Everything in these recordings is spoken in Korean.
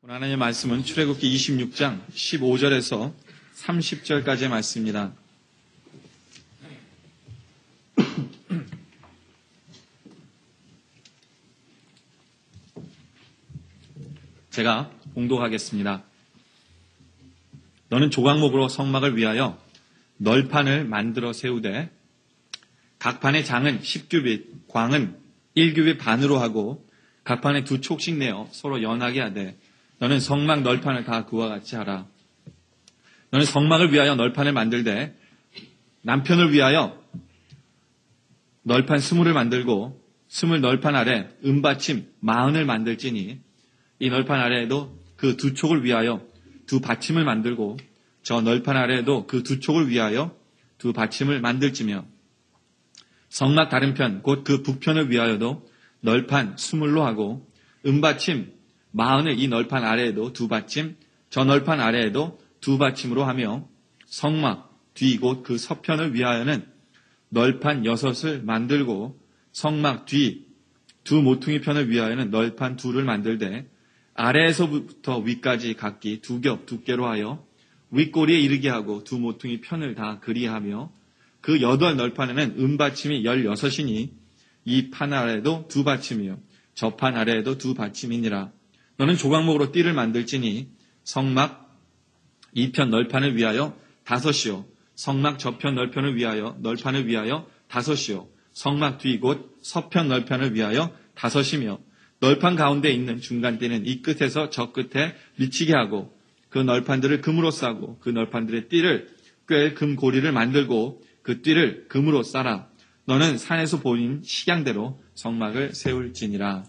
오늘 하나님의 말씀은 출애굽기 26장 15절에서 30절까지의 말씀입니다. 제가 봉독하겠습니다. 너는 조각목으로 성막을 위하여 널판을 만들어 세우되 각 판의 장은 10규빗, 광은 1규빗 반으로 하고 각 판에 2촉씩 내어 서로 연하게 하되 너는 성막 널판을 다 그와 같이 하라. 너는 성막을 위하여 널판을 만들되 남편을 위하여 널판 20을 만들고 20 널판 아래 은받침 40을 만들지니 이 널판 아래에도 그 2촉을 위하여 2 받침을 만들고 저 널판 아래에도 그 2촉을 위하여 2 받침을 만들지며 성막 다른 편 곧 그 북편을 위하여도 널판 20로 하고 은받침 40을 이 널판 아래에도 2 받침, 저 널판 아래에도 2 받침으로 하며 성막 뒤 곧 그 서편을 위하여는 널판 6을 만들고 성막 뒤 2 모퉁이 편을 위하여는 널판 2를 만들되 아래에서부터 위까지 각기 2겹 두께로 하여 윗꼬리에 이르게 하고 2 모퉁이 편을 다 그리하며 그 8 널판에는 은받침이 16이니 이 판 아래에도 2 받침이요 저 판 아래에도 2 받침이니라. 너는 조각목으로 띠를 만들지니 성막 2편 널판을 위하여 5이요 성막 저편 널판을 위하여 5이요 성막 뒤 곧 서편 널판을 위하여 5이며 널판 가운데 있는 중간띠는 이 끝에서 저 끝에 미치게 하고 그 널판들을 금으로 싸고 그 널판들의 띠를 꿰 금고리를 만들고 그 띠를 금으로 싸라. 너는 산에서 보인 식양대로 성막을 세울지니라.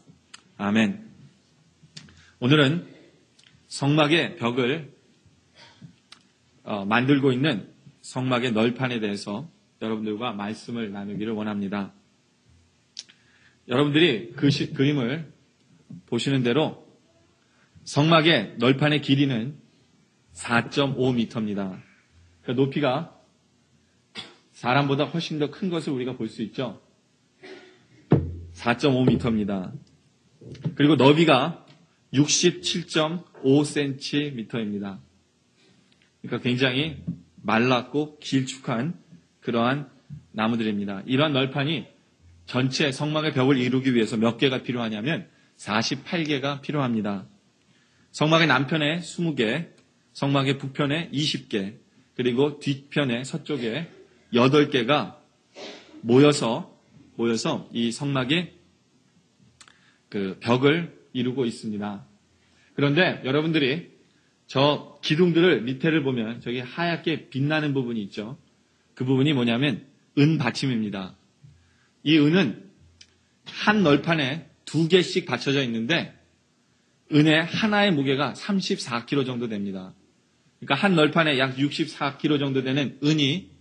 아멘. 오늘은 성막의 벽을 만들고 있는 성막의 널판에 대해서 여러분들과 말씀을 나누기를 원합니다. 여러분들이 그림을 보시는 대로 성막의 널판의 길이는 4.5m입니다. 그 높이가 사람보다 훨씬 더 큰 것을 우리가 볼 수 있죠. 4.5m입니다. 그리고 너비가 67.5cm입니다. 그러니까 굉장히 말랐고 길쭉한 그러한 나무들입니다. 이러한 널판이 전체 성막의 벽을 이루기 위해서 몇 개가 필요하냐면 48개가 필요합니다. 성막의 남편에 20개, 성막의 북편에 20개, 그리고 뒤편에 서쪽에 8개가 모여서 이 성막의 그 벽을 이루고 있습니다. 그런데 여러분들이 저 기둥들을 밑에를 보면 저기 하얗게 빛나는 부분이 있죠. 그 부분이 뭐냐면 은 받침입니다. 이 은은 한 널판에 2개씩 받쳐져 있는데 은의 하나의 무게가 34kg 정도 됩니다. 그러니까 한 널판에 약 64kg 정도 되는 은이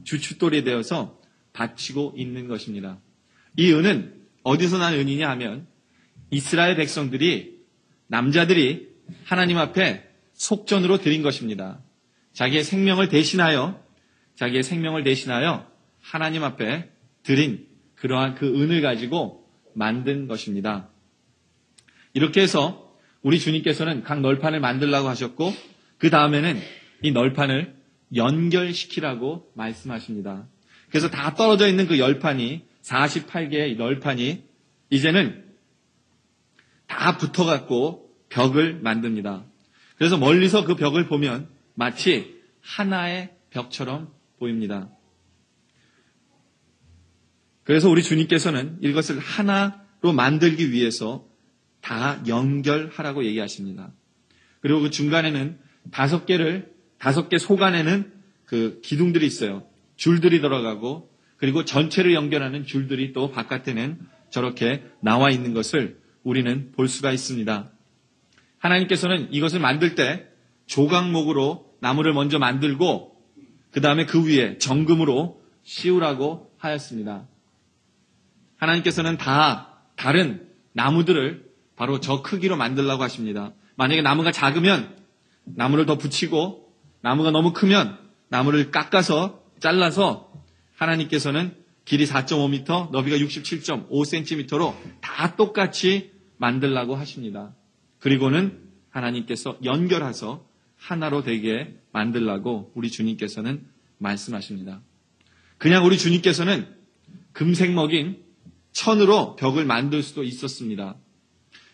주춧돌이 되어서 받치고 있는 것입니다. 이 은은 어디서 난 은이냐 하면 이스라엘 백성들이 남자들이 하나님 앞에 속전으로 드린 것입니다. 자기의 생명을 대신하여 하나님 앞에 드린 그러한 그 은을 가지고 만든 것입니다. 이렇게 해서 우리 주님께서는 각 널판을 만들라고 하셨고 그 다음에는 이 널판을 연결시키라고 말씀하십니다. 그래서 다 떨어져 있는 그 널판이 48개의 널판이 이제는 다 붙어갖고 벽을 만듭니다. 그래서 멀리서 그 벽을 보면 마치 하나의 벽처럼 보입니다. 그래서 우리 주님께서는 이것을 하나로 만들기 위해서 다 연결하라고 얘기하십니다. 그리고 그 중간에는 5개 속 안에는 그 기둥들이 있어요. 줄들이 들어가고 그리고 전체를 연결하는 줄들이 또 바깥에는 저렇게 나와 있는 것을 우리는 볼 수가 있습니다. 하나님께서는 이것을 만들 때 조각목으로 나무를 먼저 만들고 그 다음에 그 위에 정금으로 씌우라고 하였습니다. 하나님께서는 다 다른 나무들을 바로 저 크기로 만들라고 하십니다. 만약에 나무가 작으면 나무를 더 붙이고 나무가 너무 크면 나무를 깎아서 잘라서 하나님께서는 길이 4.5m, 너비가 67.5cm로 다 똑같이 만들라고 하십니다. 그리고는 하나님께서 연결해서 하나로 되게 만들라고 우리 주님께서는 말씀하십니다. 그냥 우리 주님께서는 금색 먹인 천으로 벽을 만들 수도 있었습니다.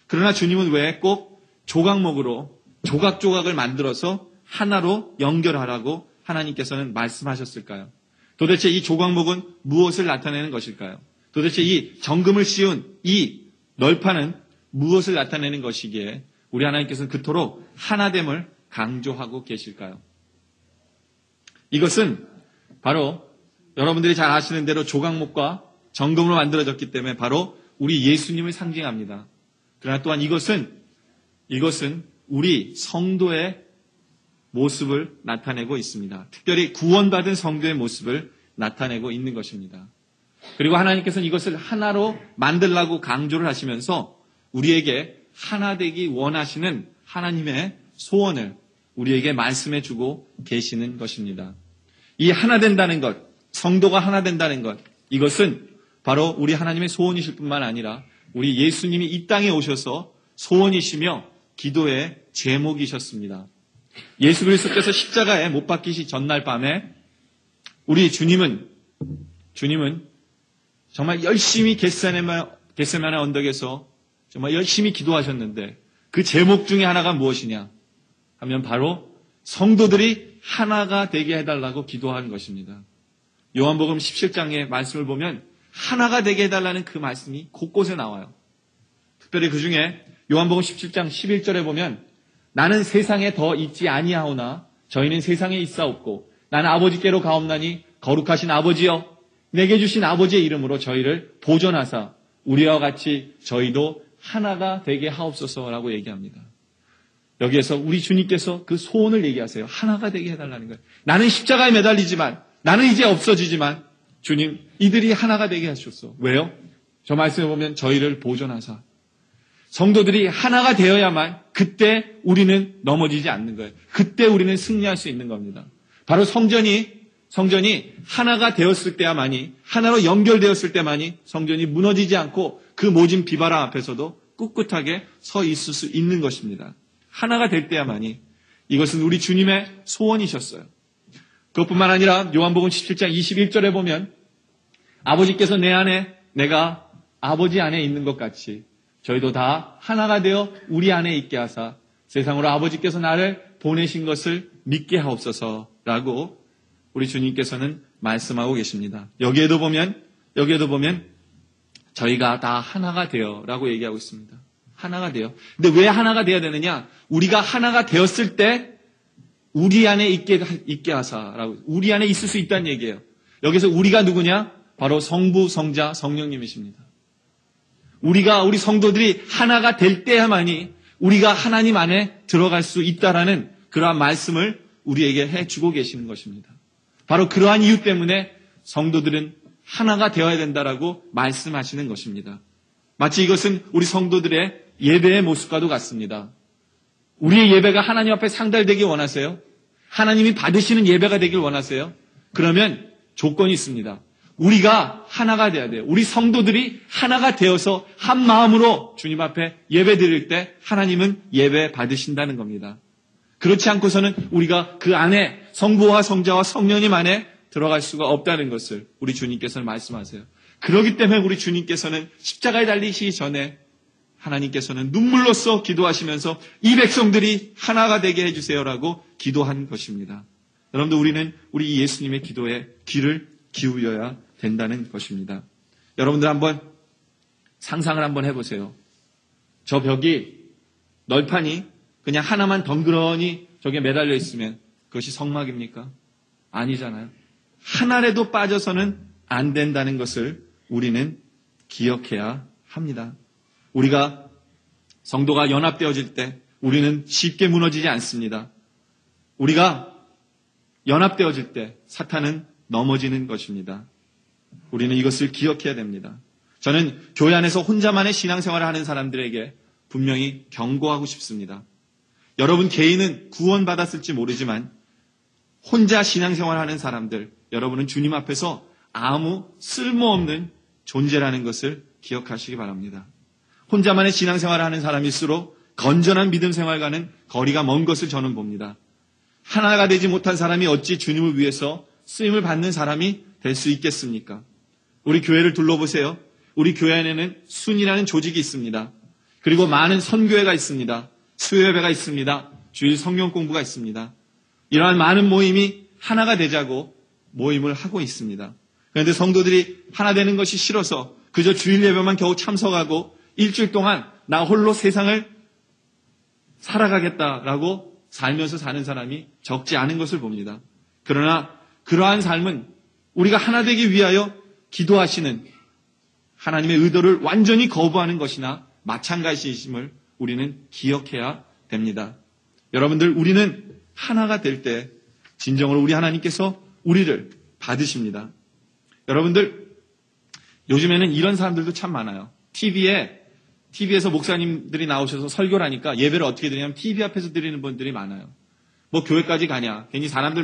그러나 주님은 왜 꼭 조각목으로 조각조각을 만들어서 하나로 연결하라고 하나님께서는 말씀하셨을까요? 도대체 이 조각목은 무엇을 나타내는 것일까요? 도대체 이 정금을 씌운 이 널판은 무엇을 나타내는 것이기에 우리 하나님께서는 그토록 하나됨을 강조하고 계실까요? 이것은 바로 여러분들이 잘 아시는 대로 조각목과 정금으로 만들어졌기 때문에 바로 우리 예수님을 상징합니다. 그러나 또한 이것은 우리 성도의 모습을 나타내고 있습니다. 특별히 구원받은 성도의 모습을 나타내고 있는 것입니다. 그리고 하나님께서는 이것을 하나로 만들라고 강조를 하시면서 우리에게 하나 되기 원하시는 하나님의 소원을 우리에게 말씀해 주고 계시는 것입니다. 이 하나 된다는 것, 성도가 하나 된다는 것, 이것은 바로 우리 하나님의 소원이실 뿐만 아니라 우리 예수님이 이 땅에 오셔서 소원이시며 기도의 제목이셨습니다. 예수 그리스도께서 십자가에 못 박히시 전날 밤에 우리 주님은 정말 열심히 겟세마네 언덕에서 정말 열심히 기도하셨는데 그 제목 중에 하나가 무엇이냐 하면 바로 성도들이 하나가 되게 해달라고 기도하는 것입니다. 요한복음 17장의 말씀을 보면 하나가 되게 해달라는 그 말씀이 곳곳에 나와요. 특별히 그 중에 요한복음 17장 11절에 보면 나는 세상에 더 있지 아니하오나 저희는 세상에 있사옵고 나는 아버지께로 가옵나니 거룩하신 아버지여 내게 주신 아버지의 이름으로 저희를 보존하사 우리와 같이 저희도 하나가 되게 하옵소서라고 얘기합니다. 여기에서 우리 주님께서 그 소원을 얘기하세요. 하나가 되게 해달라는 거예요. 나는 십자가에 매달리지만 나는 이제 없어지지만 주님 이들이 하나가 되게 하셨소. 왜요? 저 말씀에 보면 저희를 보존하사 성도들이 하나가 되어야만 그때 우리는 넘어지지 않는 거예요. 그때 우리는 승리할 수 있는 겁니다. 바로 성전이 하나가 되었을 때야만이 하나로 연결되었을 때만이 성전이 무너지지 않고 그 모진 비바람 앞에서도 꿋꿋하게 서 있을 수 있는 것입니다. 하나가 될 때야만이 이것은 우리 주님의 소원이셨어요. 그것뿐만 아니라 요한복음 17장 21절에 보면 아버지께서 내 안에 내가 아버지 안에 있는 것 같이 저희도 다 하나가 되어 우리 안에 있게 하사 세상으로 아버지께서 나를 보내신 것을 믿게 하옵소서라고 우리 주님께서는 말씀하고 계십니다. 여기에도 보면 저희가 다 하나가 되어라고 얘기하고 있습니다. 하나가 되어. 근데 왜 하나가 되어야 되느냐? 우리가 하나가 되었을 때 우리 안에 있게 하사라고 우리 안에 있을 수 있다는 얘기예요. 여기서 우리가 누구냐? 바로 성부, 성자, 성령님이십니다. 우리 성도들이 하나가 될 때야만이 우리가 하나님 안에 들어갈 수 있다라는 그러한 말씀을 우리에게 해주고 계시는 것입니다. 바로 그러한 이유 때문에 성도들은 하나가 되어야 된다라고 말씀하시는 것입니다. 마치 이것은 우리 성도들의 예배의 모습과도 같습니다. 우리의 예배가 하나님 앞에 상달되길 원하세요? 하나님이 받으시는 예배가 되길 원하세요? 그러면 조건이 있습니다. 우리가 하나가 돼야 돼요. 우리 성도들이 하나가 되어서 한 마음으로 주님 앞에 예배 드릴 때 하나님은 예배 받으신다는 겁니다. 그렇지 않고서는 우리가 그 안에 성부와 성자와 성령님 안에 들어갈 수가 없다는 것을 우리 주님께서는 말씀하세요. 그렇기 때문에 우리 주님께서는 십자가에 달리시기 전에 하나님께서는 눈물로써 기도하시면서 이 백성들이 하나가 되게 해주세요라고 기도한 것입니다. 여러분들 우리는 우리 예수님의 기도에 귀를 기울여야 된다는 것입니다. 여러분들 한번 상상을 한번 해보세요. 저 벽이 널판이 그냥 하나만 덩그러니 저게 매달려 있으면 그것이 성막입니까? 아니잖아요. 하나라도 빠져서는 안 된다는 것을 우리는 기억해야 합니다. 우리가 성도가 연합되어질 때 우리는 쉽게 무너지지 않습니다. 우리가 연합되어질 때 사탄은 넘어지는 것입니다. 우리는 이것을 기억해야 됩니다. 저는 교회 안에서 혼자만의 신앙생활을 하는 사람들에게 분명히 경고하고 싶습니다. 여러분 개인은 구원받았을지 모르지만 혼자 신앙생활을 하는 사람들, 여러분은 주님 앞에서 아무 쓸모없는 존재라는 것을 기억하시기 바랍니다. 혼자만의 신앙생활을 하는 사람일수록 건전한 믿음 생활과는 거리가 먼 것을 저는 봅니다. 하나가 되지 못한 사람이 어찌 주님을 위해서 쓰임을 받는 사람이 될 수 있겠습니까? 우리 교회를 둘러보세요. 우리 교회 안에는 순이라는 조직이 있습니다. 그리고 많은 선교회가 있습니다. 수요예배가 있습니다. 주일 성경 공부가 있습니다. 이러한 많은 모임이 하나가 되자고 모임을 하고 있습니다. 그런데 성도들이 하나 되는 것이 싫어서 그저 주일 예배만 겨우 참석하고 일주일 동안 나 홀로 세상을 살아가겠다라고 살면서 사는 사람이 적지 않은 것을 봅니다. 그러나 그러한 삶은 우리가 하나 되기 위하여 기도하시는 하나님의 의도를 완전히 거부하는 것이나 마찬가지임을 우리는 기억해야 됩니다. 여러분들, 우리는 하나가 될 때 진정으로 우리 하나님께서 우리를 받으십니다. 여러분들, 요즘에는 이런 사람들도 참 많아요. TV에서 목사님들이 나오셔서 설교를 하니까 예배를 어떻게 드리냐면 TV 앞에서 드리는 분들이 많아요. 뭐 교회까지 가냐. 괜히 사람들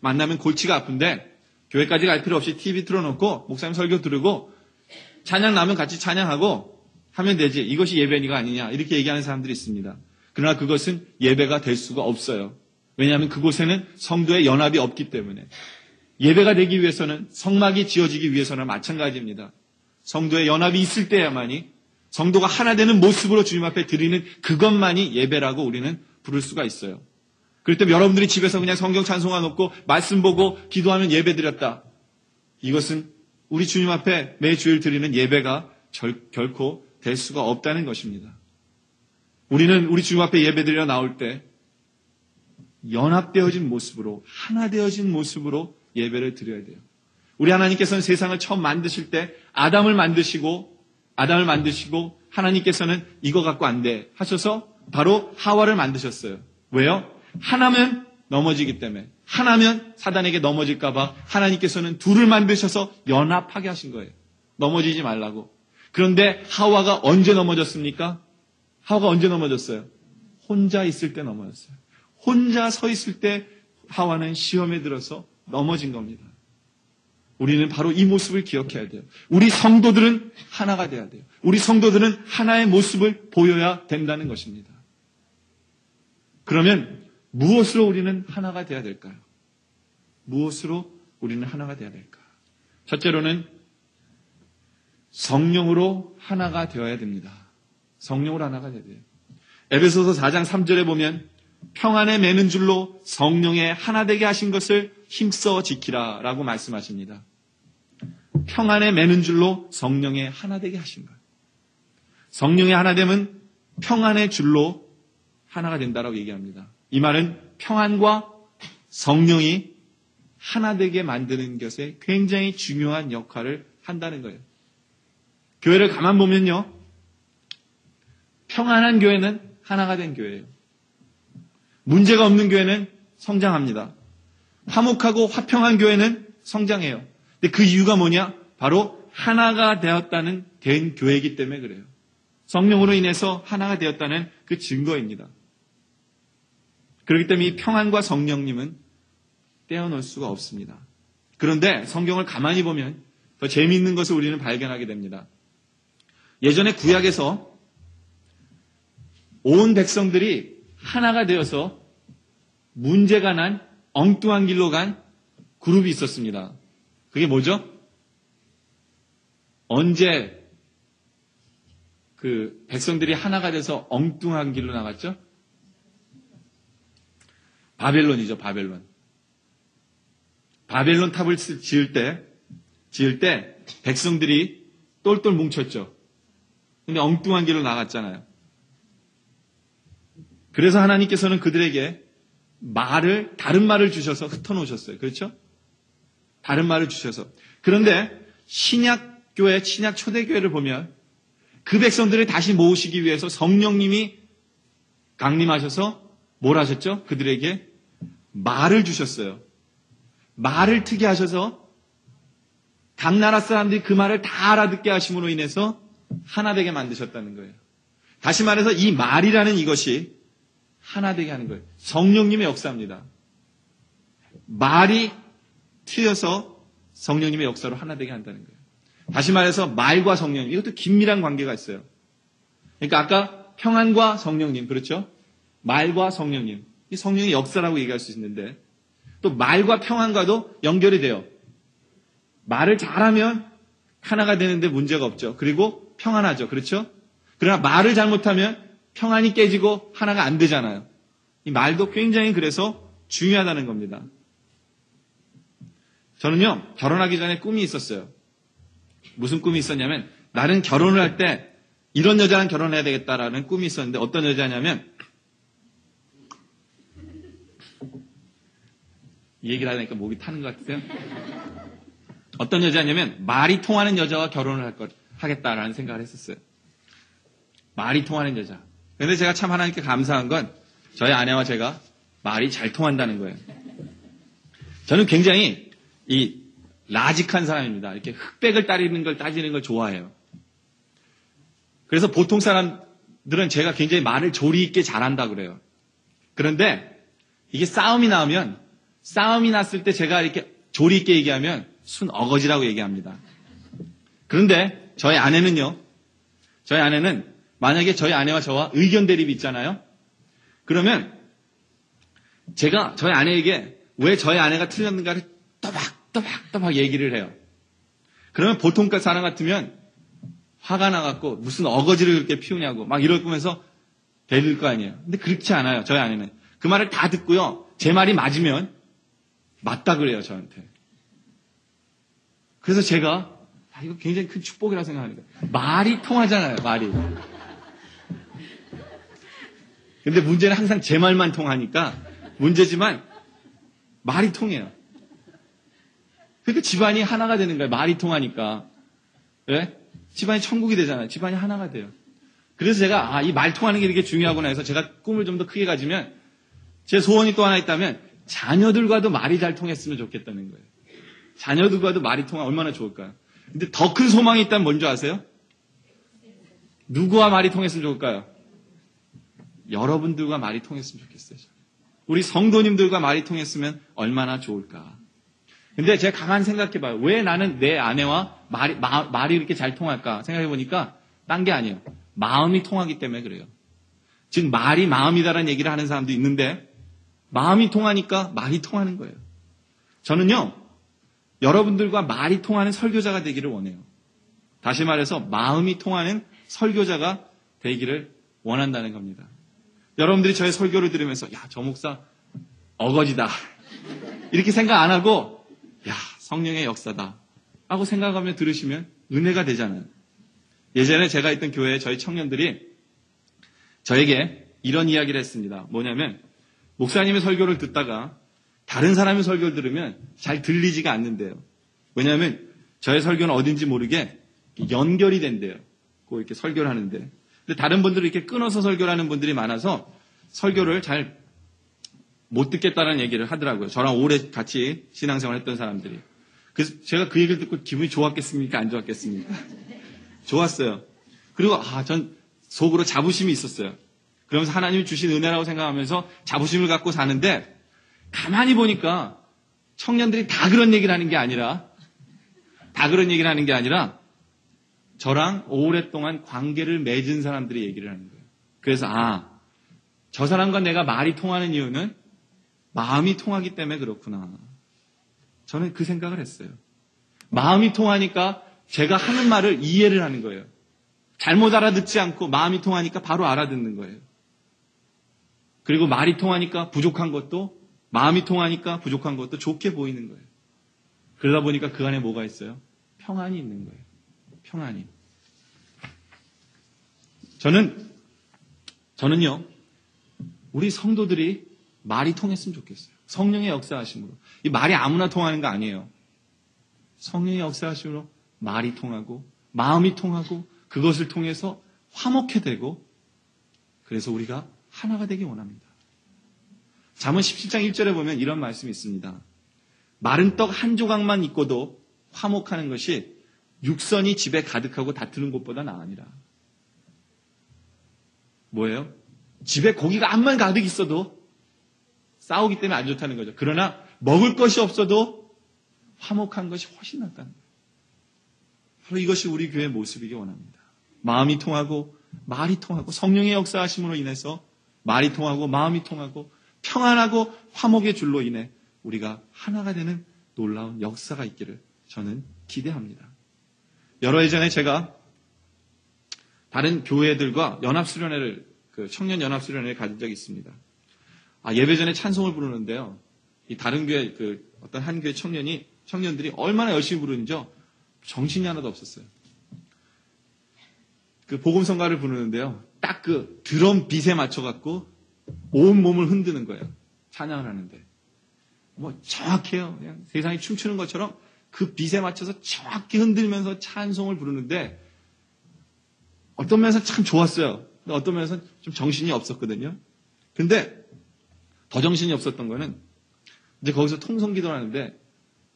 만나면 골치가 아픈데 교회까지 갈 필요 없이 TV 틀어놓고 목사님 설교 들으고 찬양 나면 같이 찬양하고 하면 되지. 이것이 예배니가 아니냐. 이렇게 얘기하는 사람들이 있습니다. 그러나 그것은 예배가 될 수가 없어요. 왜냐하면 그곳에는 성도의 연합이 없기 때문에. 예배가 되기 위해서는, 성막이 지어지기 위해서는 마찬가지입니다. 성도의 연합이 있을 때야만이, 성도가 하나 되는 모습으로 주님 앞에 드리는 그것만이 예배라고 우리는 부를 수가 있어요. 그럴 때 여러분들이 집에서 그냥 성경 찬송화 놓고 말씀 보고 기도하면 예배 드렸다. 이것은 우리 주님 앞에 매주일 드리는 예배가 결코 될 수가 없다는 것입니다. 우리는 우리 주님 앞에 예배 드리러 나올 때 연합되어진 모습으로, 하나 되어진 모습으로 예배를 드려야 돼요. 우리 하나님께서는 세상을 처음 만드실 때 아담을 만드시고 하나님께서는 이거 갖고 안 돼 하셔서 바로 하와를 만드셨어요. 왜요? 하나면 넘어지기 때문에. 하나면 사단에게 넘어질까 봐 하나님께서는 둘을 만드셔서 연합하게 하신 거예요. 넘어지지 말라고. 그런데 하와가 언제 넘어졌습니까? 하와가 언제 넘어졌어요? 혼자 있을 때 넘어졌어요. 혼자 서 있을 때 하와는 시험에 들어서 넘어진 겁니다. 우리는 바로 이 모습을 기억해야 돼요. 우리 성도들은 하나가 돼야 돼요. 우리 성도들은 하나의 모습을 보여야 된다는 것입니다. 그러면 무엇으로 우리는 하나가 돼야 될까요? 무엇으로 우리는 하나가 돼야 될까? 첫째로는 성령으로 하나가 되어야 됩니다. 성령으로 하나가 돼야 돼요. 에베소서 4장 3절에 보면 평안에 매는 줄로 성령에 하나 되게 하신 것을 힘써 지키라 라고 말씀하십니다. 평안에 매는 줄로 성령에 하나 되게 하신 것. 성령의 하나됨은 평안의 줄로 하나가 된다라고 얘기합니다. 이 말은 평안과 성령이 하나 되게 만드는 것에 굉장히 중요한 역할을 한다는 거예요. 교회를 가만 보면요. 평안한 교회는 하나가 된 교회예요. 문제가 없는 교회는 성장합니다. 화목하고 화평한 교회는 성장해요. 근데 그 이유가 뭐냐? 바로 하나가 된 교회이기 때문에 그래요. 성령으로 인해서 하나가 되었다는 그 증거입니다. 그렇기 때문에 이 평안과 성령님은 떼어놓을 수가 없습니다. 그런데 성경을 가만히 보면 더 재미있는 것을 우리는 발견하게 됩니다. 예전에 구약에서 온 백성들이 하나가 되어서 문제가 난 엉뚱한 길로 간 그룹이 있었습니다. 그게 뭐죠? 언제 그 백성들이 하나가 돼서 엉뚱한 길로 나갔죠? 바벨론이죠, 바벨론. 바벨론 탑을 지을 때 백성들이 똘똘 뭉쳤죠. 근데 엉뚱한 길로 나갔잖아요. 그래서 하나님께서는 그들에게 다른 말을 주셔서 흩어놓으셨어요. 그렇죠? 다른 말을 주셔서. 그런데 신약교회, 신약 초대교회를 보면 그 백성들을 다시 모으시기 위해서 성령님이 강림하셔서 뭘 하셨죠? 그들에게 말을 주셨어요. 말을 트게 하셔서 각 나라 사람들이 그 말을 다 알아듣게 하심으로 인해서 하나 되게 만드셨다는 거예요. 다시 말해서 이 말이라는 이것이 하나 되게 하는 거예요. 성령님의 역사입니다. 말이 트여서 성령님의 역사로 하나 되게 한다는 거예요. 다시 말해서 말과 성령님, 이것도 긴밀한 관계가 있어요. 그러니까 아까 평안과 성령님, 그렇죠? 말과 성령님. 이 성령의 역사라고 얘기할 수 있는데 또 말과 평안과도 연결이 돼요. 말을 잘하면 하나가 되는데 문제가 없죠. 그리고 평안하죠. 그렇죠? 그러나 말을 잘못하면 평안이 깨지고 하나가 안 되잖아요. 이 말도 굉장히 그래서 중요하다는 겁니다. 저는요, 결혼하기 전에 꿈이 있었어요. 무슨 꿈이 있었냐면 나는 결혼을 할 때 이런 여자랑 결혼해야 되겠다라는 꿈이 있었는데 어떤 여자냐면 이 얘기를 하니까 목이 타는 것 같으세요? 어떤 여자냐면 말이 통하는 여자와 결혼을 하겠다라는 생각을 했었어요. 말이 통하는 여자. 그런데 제가 참 하나님께 감사한 건 저희 아내와 제가 말이 잘 통한다는 거예요. 저는 굉장히 이 라직한 사람입니다. 이렇게 흑백을 따지는 걸 좋아해요. 그래서 보통 사람들은 제가 굉장히 말을 조리 있게 잘한다 그래요. 그런데 이게 싸움이 났을 때 제가 이렇게 조리 있게 얘기하면 순 어거지라고 얘기합니다. 그런데 저희 아내는 만약에 저희 아내와 저와 의견 대립이 있잖아요. 그러면 제가 저희 아내에게 왜 저희 아내가 틀렸는가를 또박 얘기를 해요. 그러면 보통 사람 같으면 화가 나갖고 무슨 어거지를 그렇게 피우냐고 막 이럴 거면서 대들 거 아니에요. 근데 그렇지 않아요. 저희 아내는. 그 말을 다 듣고요. 제 말이 맞으면 맞다 그래요. 저한테. 그래서 제가 이거 굉장히 큰 축복이라고 생각합니다. 말이 통하잖아요. 말이. 근데 문제는 항상 제 말만 통하니까 문제지만 말이 통해요. 그러니까 집안이 하나가 되는 거예요. 말이 통하니까. 예? 집안이 천국이 되잖아요. 집안이 하나가 돼요. 그래서 제가 이 말 통하는 게 이렇게 중요하구나 해서 제가 꿈을 좀 더 크게 가지면 제 소원이 또 하나 있다면 자녀들과도 말이 잘 통했으면 좋겠다는 거예요. 자녀들과도 말이 통하면 얼마나 좋을까요? 근데 더 큰 소망이 있다면 뭔지 아세요? 누구와 말이 통했으면 좋을까요? 여러분들과 말이 통했으면 좋겠어요. 우리 성도님들과 말이 통했으면 얼마나 좋을까. 근데 제가 가만히 생각해봐요. 왜 나는 내 아내와 말이 이렇게 잘 통할까 생각해보니까 딴 게 아니에요. 마음이 통하기 때문에 그래요. 즉 말이 마음이다라는 얘기를 하는 사람도 있는데 마음이 통하니까 말이 통하는 거예요. 저는요. 여러분들과 말이 통하는 설교자가 되기를 원해요. 다시 말해서 마음이 통하는 설교자가 되기를 원한다는 겁니다. 여러분들이 저의 설교를 들으면서 저 목사 어거지다 이렇게 생각 안 하고 성령의 역사다 하고 생각하며 들으시면 은혜가 되잖아요. 예전에 제가 있던 교회에 저희 청년들이 저에게 이런 이야기를 했습니다. 뭐냐면 목사님의 설교를 듣다가 다른 사람의 설교를 들으면 잘 들리지가 않는데요. 왜냐하면 저의 설교는 어딘지 모르게 연결이 된대요. 꼭 이렇게 설교를 하는데. 근데 다른 분들은 이렇게 끊어서 설교를 하는 분들이 많아서 설교를 잘 못 듣겠다는 얘기를 하더라고요. 저랑 오래 같이 신앙생활 했던 사람들이. 그래서 제가 그 얘기를 듣고 기분이 좋았겠습니까? 안 좋았겠습니까? 좋았어요. 그리고 전 속으로 자부심이 있었어요. 그러면서 하나님이 주신 은혜라고 생각하면서 자부심을 갖고 사는데 가만히 보니까 청년들이 다 그런 얘기를 하는 게 아니라 저랑 오랫동안 관계를 맺은 사람들이 얘기를 하는 거예요. 그래서 저 사람과 내가 말이 통하는 이유는 마음이 통하기 때문에 그렇구나. 저는 그 생각을 했어요. 마음이 통하니까 제가 하는 말을 이해를 하는 거예요. 잘못 알아듣지 않고 마음이 통하니까 바로 알아듣는 거예요. 그리고 말이 통하니까 마음이 통하니까 부족한 것도 좋게 보이는 거예요. 그러다 보니까 그 안에 뭐가 있어요? 평안이 있는 거예요. 평안이. 저는요, 우리 성도들이 말이 통했으면 좋겠어요. 성령의 역사하심으로. 이 말이 아무나 통하는 거 아니에요. 성령의 역사하심으로 말이 통하고, 마음이 통하고, 그것을 통해서 화목해 되고, 그래서 우리가 하나가 되기 원합니다. 잠언 17장 1절에 보면 이런 말씀이 있습니다. 마른 떡 한 조각만 있고도 화목하는 것이 육선이 집에 가득하고 다투는 곳보다 나으니라. 뭐예요? 집에 고기가 암만 가득 있어도 싸우기 때문에 안 좋다는 거죠. 그러나 먹을 것이 없어도 화목한 것이 훨씬 낫다는 거예요. 바로 이것이 우리 교회의 모습이기 원합니다. 마음이 통하고 말이 통하고 성령의 역사하심으로 인해서 말이 통하고 마음이 통하고 평안하고 화목의 줄로 인해 우리가 하나가 되는 놀라운 역사가 있기를 저는 기대합니다. 여러 해 전에 제가 다른 교회들과 연합수련회를, 청년 연합수련회를 가진 적이 있습니다. 예배 전에 찬송을 부르는데요. 이 다른 교회, 어떤 한 교회 청년들이 얼마나 열심히 부르는지요. 정신이 하나도 없었어요. 복음성가를 부르는데요. 딱 드럼 빗에 맞춰갖고 온 몸을 흔드는 거예요. 찬양을 하는데. 정확해요. 그냥 세상이 춤추는 것처럼 그 빗에 맞춰서 정확히 흔들면서 찬송을 부르는데 어떤 면에서 참 좋았어요. 근데 어떤 면에서는 좀 정신이 없었거든요. 근데 더 정신이 없었던 거는 이제 거기서 통성 기도를 하는데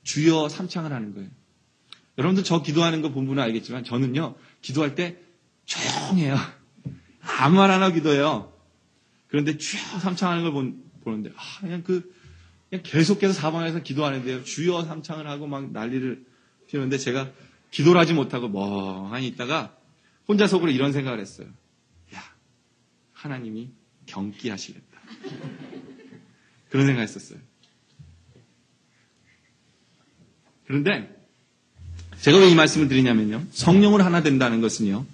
주여 삼창을 하는 거예요. 여러분들 저 기도하는 거 본 분은 알겠지만 저는요, 기도할 때 조용해요. 아무 말 안 하고 기도해요. 그런데 주여 삼창하는 걸 보는데, 그냥 계속해서 사방에서 기도하는데요. 주여 삼창을 하고 막 난리를 피우는데 제가 기도를 하지 못하고 멍하니 있다가 혼자 속으로 이런 생각을 했어요. 야, 하나님이 경기하시겠다. 그런 생각을 했었어요. 그런데 제가 왜 이 말씀을 드리냐면요. 성령으로 하나 된다는 것은요.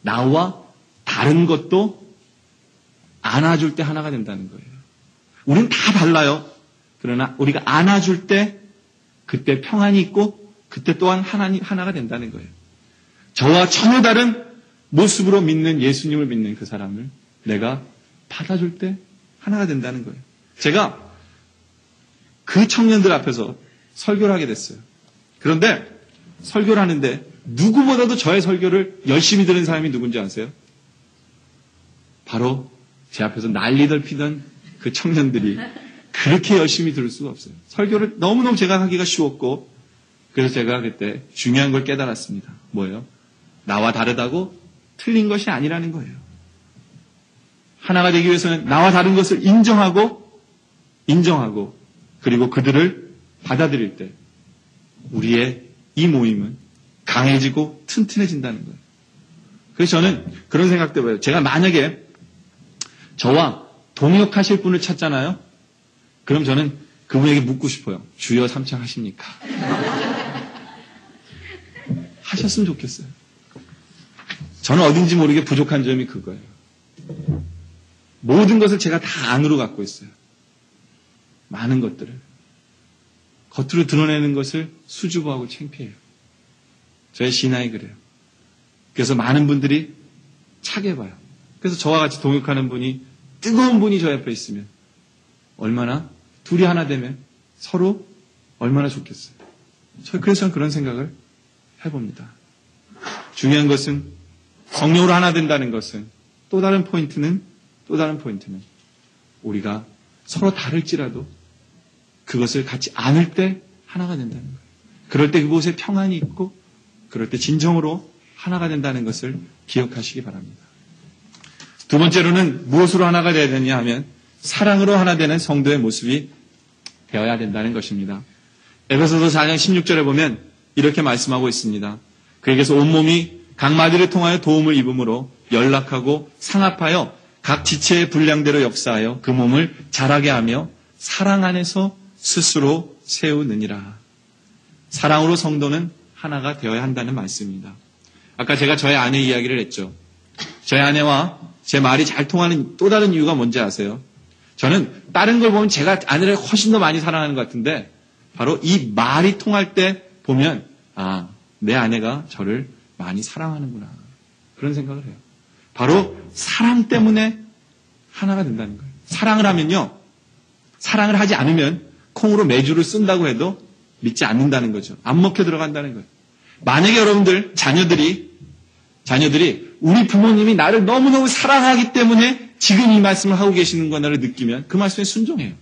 나와 다른 것도 안아줄 때 하나가 된다는 거예요. 우리는 다 달라요. 그러나 우리가 안아줄 때 그때 평안이 있고 그때 또한 하나가 된다는 거예요. 저와 전혀 다른 모습으로 믿는 예수님을 믿는 그 사람을 내가 받아줄 때 하나가 된다는 거예요. 제가 그 청년들 앞에서 설교를 하게 됐어요. 그런데 설교를 하는데 누구보다도 저의 설교를 열심히 들은 사람이 누군지 아세요? 바로 제 앞에서 난리들 피던 그 청년들이 그렇게 열심히 들을 수가 없어요. 설교를 너무너무 제가 하기가 쉬웠고 그래서 제가 그때 중요한 걸 깨달았습니다. 뭐예요? 나와 다르다고 틀린 것이 아니라는 거예요. 하나가 되기 위해서는 나와 다른 것을 인정하고 그리고 그들을 받아들일 때 우리의 이 모임은 강해지고 튼튼해진다는 거예요. 그래서 저는 그런 생각도 해봐요. 제가 만약에 저와 동역하실 분을 찾잖아요. 그럼 저는 그분에게 묻고 싶어요. 주여 삼창하십니까? 하셨으면 좋겠어요. 저는 어딘지 모르게 부족한 점이 그거예요. 모든 것을 제가 다 안으로 갖고 있어요. 많은 것들을. 겉으로 드러내는 것을 수줍어하고 창피해요. 저의 신앙이 그래요. 그래서 많은 분들이 차게 봐요. 그래서 저와 같이 동역하는 분이, 뜨거운 분이 저 옆에 있으면 얼마나 둘이 하나 되면 서로 얼마나 좋겠어요. 그래서 저는 그런 생각을 해봅니다. 중요한 것은 성령으로 하나 된다는 것은 또 다른 포인트는 우리가 서로 다를지라도 그것을 같이 안을 때 하나가 된다는 거예요. 그럴 때 그곳에 평안이 있고 그럴 때 진정으로 하나가 된다는 것을 기억하시기 바랍니다. 두 번째로는 무엇으로 하나가 되어야 되냐 하면 사랑으로 하나 되는 성도의 모습이 되어야 된다는 것입니다. 에베소서 4장 16절에 보면 이렇게 말씀하고 있습니다. 그에게서 온몸이 각 마디를 통하여 도움을 입음으로 연락하고 상합하여 각 지체의 분량대로 역사하여 그 몸을 자라게 하며 사랑 안에서 스스로 세우느니라. 사랑으로 성도는 하나가 되어야 한다는 말씀입니다. 아까 제가 저의 아내 이야기를 했죠. 저희 아내와 제 말이 잘 통하는 또 다른 이유가 뭔지 아세요? 저는 다른 걸 보면 제가 아내를 훨씬 더 많이 사랑하는 것 같은데 바로 이 말이 통할 때 보면 내 아내가 저를 많이 사랑하는구나. 그런 생각을 해요. 바로 사랑 때문에 하나가 된다는 거예요. 사랑을 하면요. 사랑을 하지 않으면 콩으로 메주를 쓴다고 해도 믿지 않는다는 거죠. 안 먹혀 들어간다는 거예요. 만약에 여러분들 자녀들이 우리 부모님이 나를 너무너무 사랑하기 때문에 지금 이 말씀을 하고 계시는 거나를 느끼면 그 말씀에 순종해요.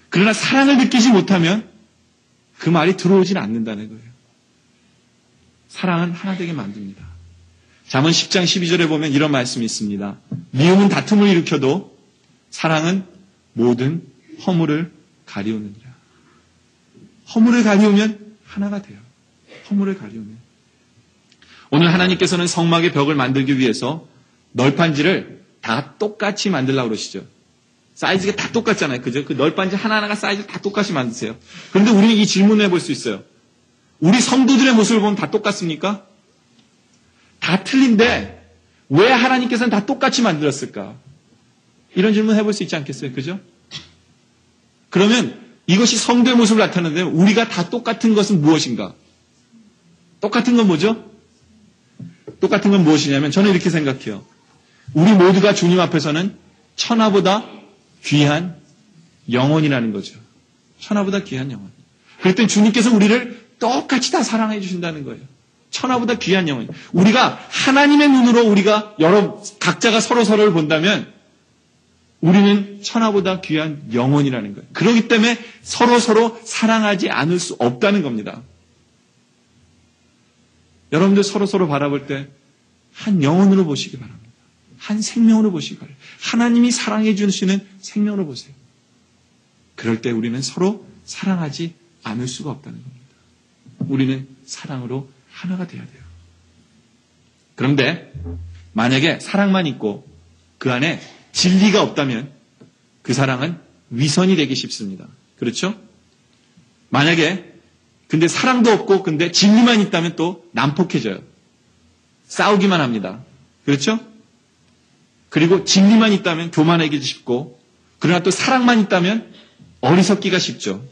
그러나 사랑을 느끼지 못하면 그 말이 들어오지는 않는다는 거예요. 사랑은 하나 되게 만듭니다. 잠언 10장 12절에 보면 이런 말씀이 있습니다. 미움은 다툼을 일으켜도 사랑은 모든 허물을 가리우느니라. 허물을 가리우면 하나가 돼요. 허물을 가리우면. 오늘 하나님께서는 성막의 벽을 만들기 위해서 널판지를 다 똑같이 만들려고 그러시죠. 사이즈가 다 똑같잖아요. 그죠? 그 널판지 하나하나가 사이즈 다 똑같이 만드세요. 그런데 우리는 이 질문을 해볼 수 있어요. 우리 성도들의 모습을 보면 다 똑같습니까? 다 틀린데 왜 하나님께서는 다 똑같이 만들었을까? 이런 질문 해볼 수 있지 않겠어요? 그죠? 그러면 이것이 성도의 모습을 나타내는데 우리가 다 똑같은 것은 무엇인가? 똑같은 건 뭐죠? 똑같은 건 무엇이냐면 저는 이렇게 생각해요. 우리 모두가 주님 앞에서는 천하보다 귀한 영혼이라는 거죠. 천하보다 귀한 영혼. 그랬더니 주님께서 우리를 똑같이 다 사랑해 주신다는 거예요. 천하보다 귀한 영혼. 우리가 하나님의 눈으로 우리가 각자가 서로를 본다면 우리는 천하보다 귀한 영혼이라는 거예요. 그렇기 때문에 서로 사랑하지 않을 수 없다는 겁니다. 여러분들 서로 바라볼 때 한 영혼으로 보시기 바랍니다. 한 생명으로 보시기 바랍니다. 하나님이 사랑해 주시는 생명으로 보세요. 그럴 때 우리는 서로 사랑하지 않을 수가 없다는 겁니다. 우리는 사랑으로 하나가 돼야 돼요. 그런데 만약에 사랑만 있고 그 안에 진리가 없다면 그 사랑은 위선이 되기 쉽습니다. 그렇죠? 만약에 근데 사랑도 없고 근데 진리만 있다면 또 난폭해져요. 싸우기만 합니다. 그렇죠? 그리고 진리만 있다면 교만하기 쉽고 그러나 또 사랑만 있다면 어리석기가 쉽죠.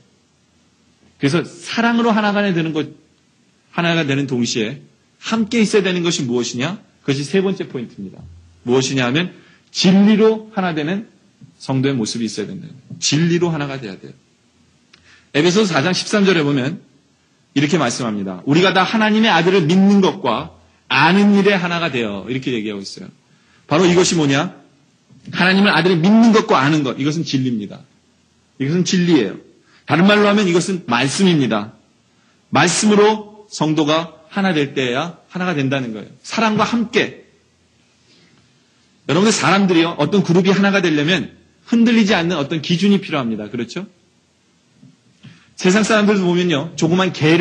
그래서 사랑으로 하나가 되는 동시에 함께 있어야 되는 것이 무엇이냐? 그것이 세 번째 포인트입니다. 무엇이냐 하면 진리로 하나 되는 성도의 모습이 있어야 된다. 진리로 하나가 돼야 돼요. 에베소서 4장 13절에 보면 이렇게 말씀합니다. 우리가 다 하나님의 아들을 믿는 것과 아는 일에 하나가 되어 이렇게 얘기하고 있어요. 바로 이것이 뭐냐? 하나님을 아들을 믿는 것과 아는 것. 이것은 진리입니다. 이것은 진리예요. 다른 말로 하면 이것은 말씀입니다. 말씀으로 성도가 하나 될 때야 하나가 된다는 거예요. 사랑과 함께. 여러분들 사람들이요. 어떤 그룹이 하나가 되려면 흔들리지 않는 어떤 기준이 필요합니다. 그렇죠? 세상 사람들도 보면요. 조그만 개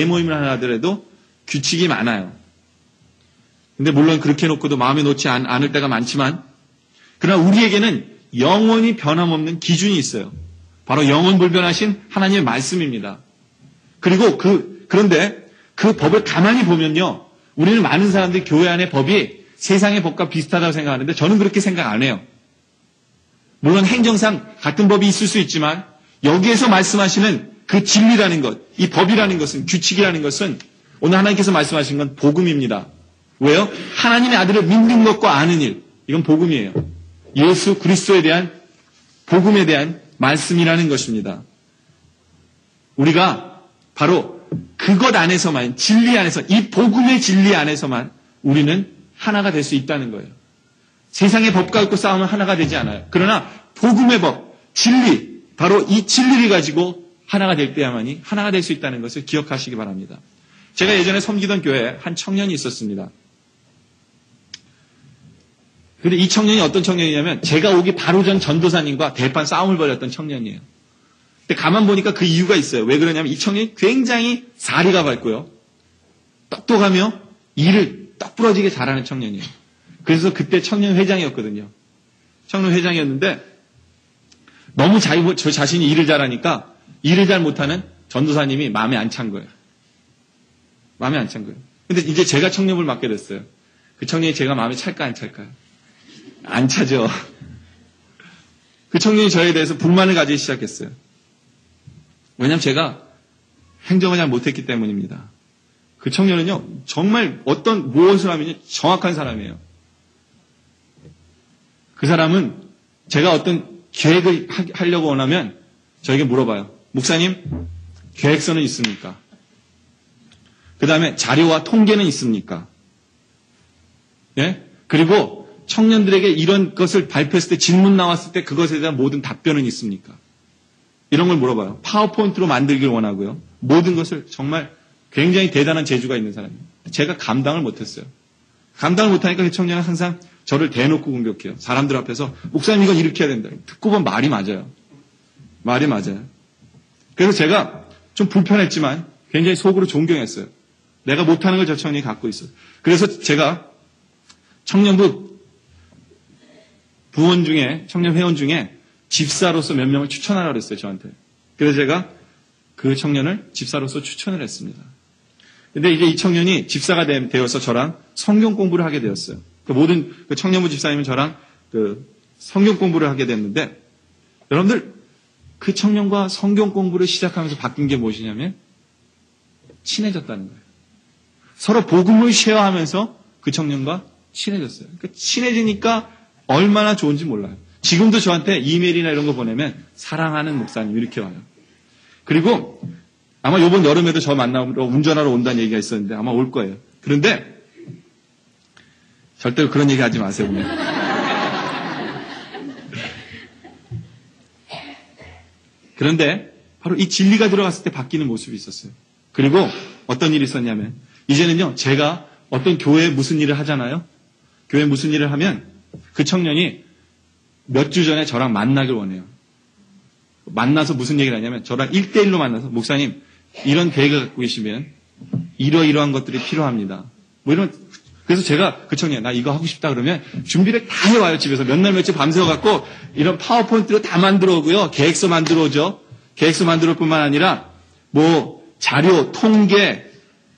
모임을 하나 하더라도 규칙이 많아요. 근데 물론 그렇게 해놓고도 마음에 놓지 않을 때가 많지만 그러나 우리에게는 영원히 변함없는 기준이 있어요. 바로 영원 불변하신 하나님의 말씀입니다. 그리고 그런데 그 법을 가만히 보면요. 우리는 많은 사람들이 교회 안의 법이 세상의 법과 비슷하다고 생각하는데 저는 그렇게 생각 안 해요. 물론 행정상 같은 법이 있을 수 있지만 여기에서 말씀하시는 그 진리라는 것, 이 법이라는 것은, 규칙이라는 것은 오늘 하나님께서 말씀하신 건 복음입니다. 왜요? 하나님의 아들을 믿는 것과 아는 일. 이건 복음이에요. 예수 그리스도에 대한 복음에 대한 말씀이라는 것입니다. 우리가 바로 그것 안에서만, 진리 안에서, 이 복음의 진리 안에서만 우리는 하나가 될 수 있다는 거예요. 세상의 법과 갖고 싸우면 하나가 되지 않아요. 그러나 복음의 법, 진리, 바로 이 진리를 가지고 하나가 될 때야만이 하나가 될 수 있다는 것을 기억하시기 바랍니다. 제가 예전에 섬기던 교회에 한 청년이 있었습니다. 근데 이 청년이 어떤 청년이냐면 제가 오기 바로 전 전도사님과 대판 싸움을 벌였던 청년이에요. 근데 가만 보니까 그 이유가 있어요. 왜 그러냐면 이 청년이 굉장히 사리가 밝고요. 똑똑하며 일을 똑부러지게 잘하는 청년이에요. 그래서 그때 청년 회장이었거든요. 청년 회장이었는데 너무 저 자신이 일을 잘하니까 일을 잘 못하는 전도사님이 마음에 안 찬 거예요. 마음에 안 찬 거예요. 근데 이제 제가 청년을 맡게 됐어요. 그 청년이 제가 마음에 찰까 안 찰까요? 안 차죠. 그 청년이 저에 대해서 불만을 가지기 시작했어요. 왜냐하면 제가 행정을 잘 못했기 때문입니다. 그 청년은요, 정말 무엇을 하면 정확한 사람이에요. 그 사람은 제가 어떤 계획을 하려고 원하면 저에게 물어봐요. 목사님, 계획서는 있습니까? 그 다음에 자료와 통계는 있습니까? 예? 그리고 청년들에게 이런 것을 발표했을 때 질문 나왔을 때 그것에 대한 모든 답변은 있습니까? 이런 걸 물어봐요. 파워포인트로 만들기를 원하고요. 모든 것을 정말 굉장히 대단한 재주가 있는 사람이에요. 제가 감당을 못했어요. 감당을 못하니까 그 청년은 항상 저를 대놓고 공격해요. 사람들 앞에서 목사님 이건 이렇게 해야 된다. 듣고 보면 말이 맞아요. 말이 맞아요. 그래서 제가 좀 불편했지만 굉장히 속으로 존경했어요. 내가 못하는 걸 저 청년이 갖고 있어요. 그래서 제가 청년부 청년 회원 중에 집사로서 몇 명을 추천하라고 그랬어요, 저한테. 그래서 제가 그 청년을 집사로서 추천을 했습니다. 근데 이제 이 청년이 집사가 되어서 저랑 성경 공부를 하게 되었어요. 모든 청년부 집사님은 저랑 성경 공부를 하게 됐는데, 여러분들, 그 청년과 성경 공부를 시작하면서 바뀐 게 무엇이냐면, 친해졌다는 거예요. 서로 복음을 쉐어하면서 그 청년과 친해졌어요. 그러니까 친해지니까 얼마나 좋은지 몰라요. 지금도 저한테 이메일이나 이런 거 보내면 사랑하는 목사님 이렇게 와요. 그리고 아마 이번 여름에도 저 만나러 운전하러 온다는 얘기가 있었는데 아마 올 거예요. 그런데 절대로 그런 얘기 하지 마세요. 오늘. 그런데 바로 이 진리가 들어갔을 때 바뀌는 모습이 있었어요. 그리고 어떤 일이 있었냐면 이제는요, 제가 어떤 교회에 무슨 일을 하잖아요. 교회에 무슨 일을 하면 그 청년이 몇 주 전에 저랑 만나길 원해요. 만나서 무슨 얘기를 하냐면 저랑 1대1로 만나서 목사님 이런 계획을 갖고 계시면 이러이러한 것들이 필요합니다. 뭐 이런. 그래서 제가 그 청년 나 이거 하고 싶다 그러면 준비를 다 해와요. 집에서 몇 날 며칠 밤새워 갖고 이런 파워포인트로 다 만들어 오고요. 계획서 만들어 오죠. 계획서 만들 뿐만 아니라 뭐 자료, 통계,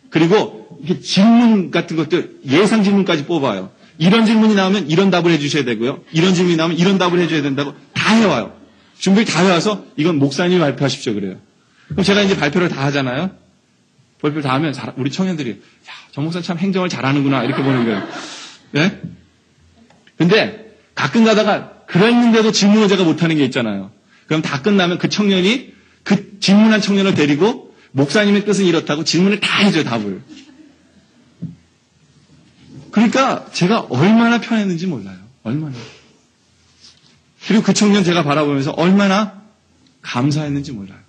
그리고 이렇게 질문 같은 것들, 예상 질문까지 뽑아요. 이런 질문이 나오면 이런 답을 해주셔야 되고요. 이런 질문이 나오면 이런 답을 해줘야 된다고 다 해와요. 준비를 다 해와서 이건 목사님이 발표하십시오 그래요. 그럼 제가 이제 발표를 다 하잖아요. 발표를 다 하면 우리 청년들이 야, 정 목사 참 행정을 잘하는구나 이렇게 보는 거예요. 예? 근데 가끔 가다가 그랬는데도 질문을 제가 못하는 게 있잖아요. 그럼 다 끝나면 그 청년이 그 질문한 청년을 데리고 목사님의 뜻은 이렇다고 질문을 다 해줘요, 답을. 그러니까 제가 얼마나 편했는지 몰라요. 얼마나. 그리고 그 청년 제가 바라보면서 얼마나 감사했는지 몰라요.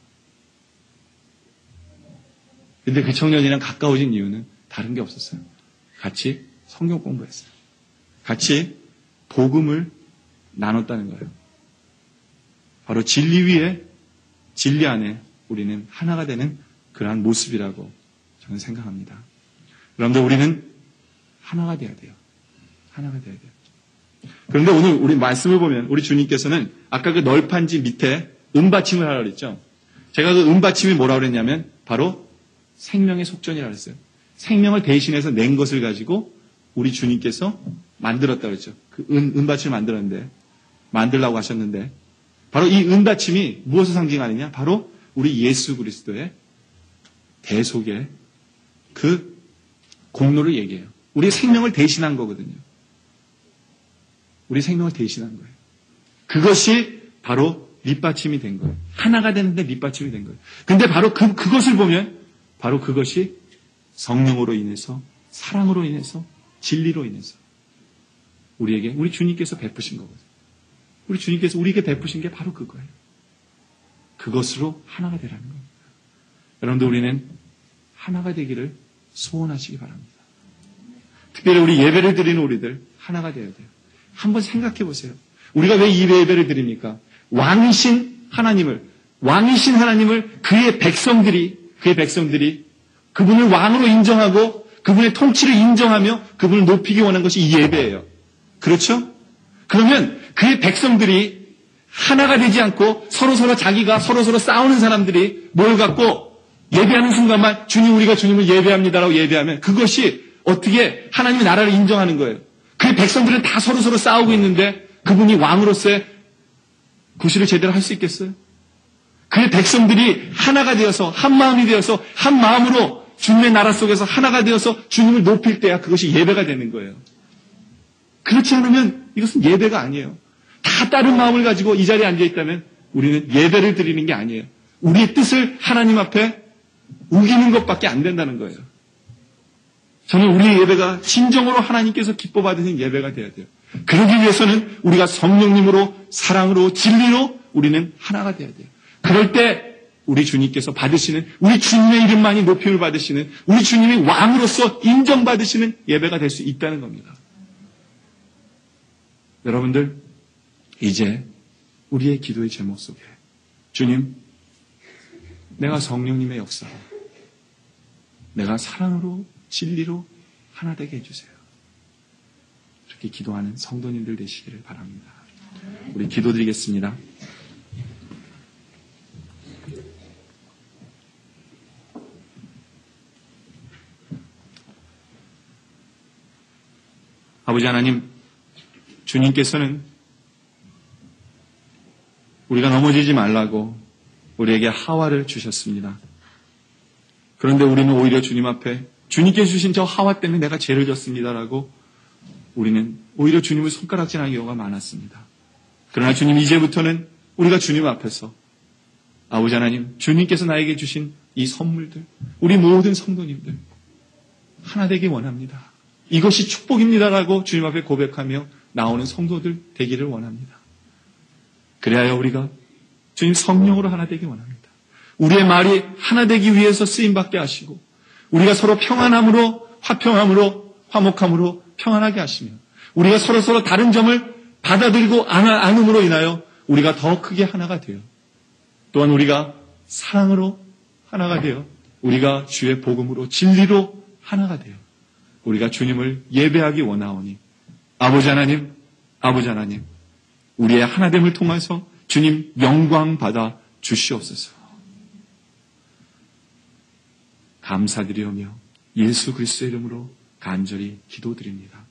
근데 그 청년이랑 가까워진 이유는 다른 게 없었어요. 같이 성경 공부했어요. 같이 복음을 나눴다는 거예요. 바로 진리 위에, 진리 안에 우리는 하나가 되는 그러한 모습이라고 저는 생각합니다. 여러분들 우리는 하나가 돼야 돼요. 하나가 돼야 돼요. 그런데 오늘 우리 말씀을 보면 우리 주님께서는 아까 그 널판지 밑에 은받침을 하라고 그랬죠. 제가 그 은받침이 뭐라고 그랬냐면 바로 생명의 속전이라고 그랬어요. 생명을 대신해서 낸 것을 가지고 우리 주님께서 만들었다고 그랬죠. 그 은받침을 만들라고 하셨는데 바로 이 은받침이 무엇을 상징하느냐? 바로 우리 예수 그리스도의 대속의 그 공로를 얘기해요. 우리의 생명을 대신한 거거든요. 우리 생명을 대신한 거예요. 그것이 바로 밑받침이 된 거예요. 하나가 되는데 밑받침이 된 거예요. 근데 바로 그것을 보면 바로 그것이 성령으로 인해서, 사랑으로 인해서, 진리로 인해서 우리에게, 우리 주님께서 베푸신 거거든요. 우리 주님께서 우리에게 베푸신 게 바로 그거예요. 그것으로 하나가 되라는 겁니다. 여러분들 우리는 하나가 되기를 소원하시기 바랍니다. 특별히 우리 예배를 드리는 우리들 하나가 되어야 돼요. 한번 생각해 보세요. 우리가 왜 이 예배를 드립니까? 왕이신 하나님을 그의 백성들이 그분을 왕으로 인정하고 그분의 통치를 인정하며 그분을 높이기 원한 것이 이 예배예요. 그렇죠? 그러면 그의 백성들이 하나가 되지 않고 자기가 서로 싸우는 사람들이 모여갖고 예배하는 순간만 주님 우리가 주님을 예배합니다라고 예배하면 그것이 어떻게 하나님의 나라를 인정하는 거예요. 그의 백성들은 다 서로 싸우고 있는데 그분이 왕으로서의 구실을 제대로 할 수 있겠어요? 그의 백성들이 하나가 되어서 한 마음이 되어서 한 마음으로 주님의 나라 속에서 하나가 되어서 주님을 높일 때야 그것이 예배가 되는 거예요. 그렇지 않으면 이것은 예배가 아니에요. 다 다른 마음을 가지고 이 자리에 앉아있다면 우리는 예배를 드리는 게 아니에요. 우리의 뜻을 하나님 앞에 우기는 것밖에 안 된다는 거예요. 저는 우리의 예배가 진정으로 하나님께서 기뻐 받으신 예배가 되어야 돼요. 그러기 위해서는 우리가 성령님으로 사랑으로 진리로 우리는 하나가 되어야 돼요. 그럴 때 우리 주님께서 받으시는 우리 주님의 이름만이 높임을 받으시는 우리 주님이 왕으로서 인정받으시는 예배가 될 수 있다는 겁니다. 여러분들 이제 우리의 기도의 제목 속에 주님 내가 성령님의 역사로 내가 사랑으로 진리로 하나 되게 해주세요. 이렇게 기도하는 성도님들 되시기를 바랍니다. 우리 기도드리겠습니다. 아버지 하나님, 주님께서는 우리가 넘어지지 말라고 우리에게 하와를 주셨습니다. 그런데 우리는 오히려 주님 앞에 주님께 주신 저 하와 때문에 내가 죄를 졌습니다라고 우리는 오히려 주님을 손가락질하는 경우가 많았습니다. 그러나 주님, 이제부터는 우리가 주님 앞에서 아버지 하나님, 주님께서 나에게 주신 이 선물들, 우리 모든 성도님들 하나 되기 원합니다. 이것이 축복입니다라고 주님 앞에 고백하며 나오는 성도들 되기를 원합니다. 그래야 우리가 주님 성령으로 하나 되기 원합니다. 우리의 말이 하나 되기 위해서 쓰임받게 하시고 우리가 서로 평안함으로, 화평함으로, 화목함으로 평안하게 하시며 우리가 서로 다른 점을 받아들이고 안음으로 인하여 우리가 더 크게 하나가 되어, 또한 우리가 사랑으로 하나가 되어, 우리가 주의 복음으로 진리로 하나가 되어 우리가 주님을 예배하기 원하오니 아버지 하나님, 우리의 하나됨을 통해서 주님 영광 받아 주시옵소서. 감사드리오며 예수 그리스도의 이름으로 간절히 기도드립니다.